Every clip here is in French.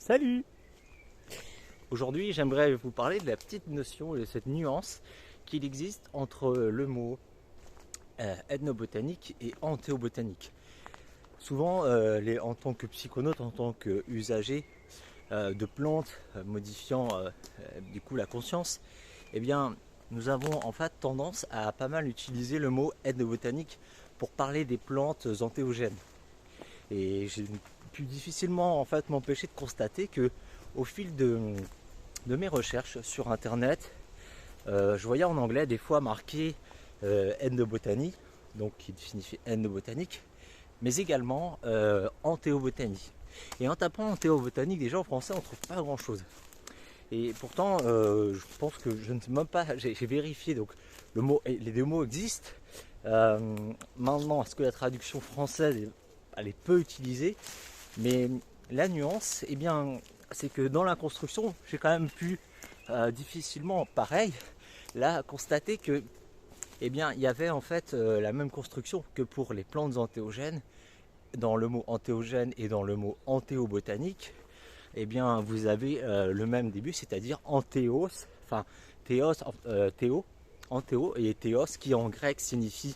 Salut! Aujourd'hui, j'aimerais vous parler de la petite notion et de cette nuance qu'il existe entre le mot ethnobotanique et entéobotanique. Souvent, en tant que psychonaute, en tant qu'usager de plantes modifiant du coup la conscience, eh bien, nous avons en fait tendance à pas mal utiliser le mot ethnobotanique pour parler des plantes entéogènes. Et j'ai pu difficilement en fait m'empêcher de constater que au fil de mes recherches sur internet, je voyais en anglais des fois marqué ethnobotanie, donc qui signifie ethnobotanique, mais également entéobotanie. Et en tapant entéobotanique, déjà en français on ne trouve pas grand chose. Et pourtant, je pense que je ne sais même pas, j'ai vérifié, donc les deux mots existent. Maintenant, est-ce que la traduction française elle est peu utilisée? Mais la nuance, eh bien, c'est que dans la construction, j'ai quand même pu difficilement, pareil, là, constater que, eh bien, il y avait en fait la même construction que pour les plantes entéogènes. Dans le mot entéogène et dans le mot entéobotanique, eh bien, vous avez le même début, c'est-à-dire anthéos, enfin, théos, théo, antéo et théos, qui en grec signifie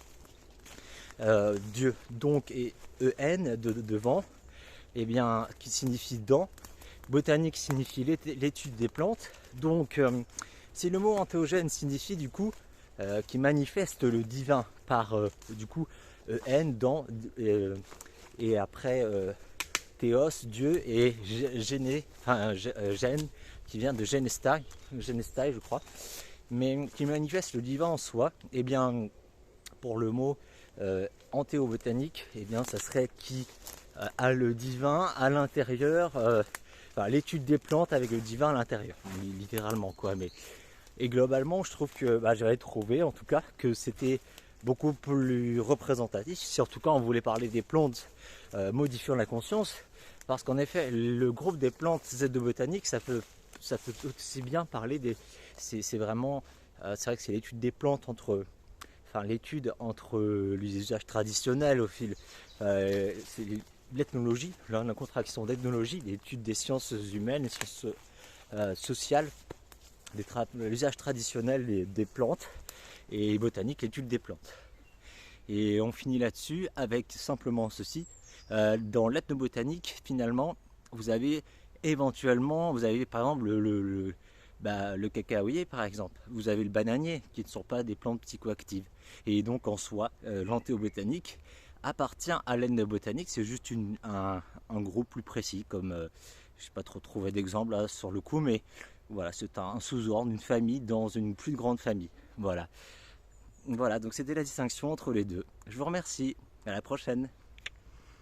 Dieu, donc, et en devant, eh bien, qui signifie dans. Botanique signifie l'étude des plantes. Donc, si le mot entéogène signifie du coup qui manifeste le divin par du coup en dans et après théos Dieu et géné, enfin gène qui vient de genestai, genestai je crois, mais qui manifeste le divin en soi. Et bien pour le mot entéobotanique, et bien ça serait qui a le divin à l'intérieur, enfin, l'étude des plantes avec le divin à l'intérieur, littéralement quoi. Et globalement, je trouve que j'avais trouvé en tout cas que c'était beaucoup plus représentatif, si en tout cas on voulait parler des plantes modifiant la conscience, parce qu'en effet, le groupe des plantes ethnobotaniques, ça peut aussi bien parler des. C'est vraiment. C'est vrai que c'est l'étude des plantes entre. Enfin, l'étude entre les usages traditionnels au fil. C'est l'ethnologie, la contraction d'ethnologie, l'étude des sciences humaines, des sciences sociales, l'usage traditionnel des plantes, et botanique, l'étude des plantes. Et on finit là-dessus avec simplement ceci. Dans l'ethnobotanique, finalement, vous avez éventuellement, vous avez par exemple le cacaoyer par exemple, vous avez le bananier qui ne sont pas des plantes psychoactives. Et donc en soi, l'entéobotanique appartient à l'ethnobotanique, c'est juste un groupe plus précis, comme je n'ai pas trop trouvé d'exemple là sur le coup, mais voilà, c'est un sous-ordre, une famille dans une plus grande famille. Voilà. Voilà, donc c'était la distinction entre les deux. Je vous remercie, à la prochaine.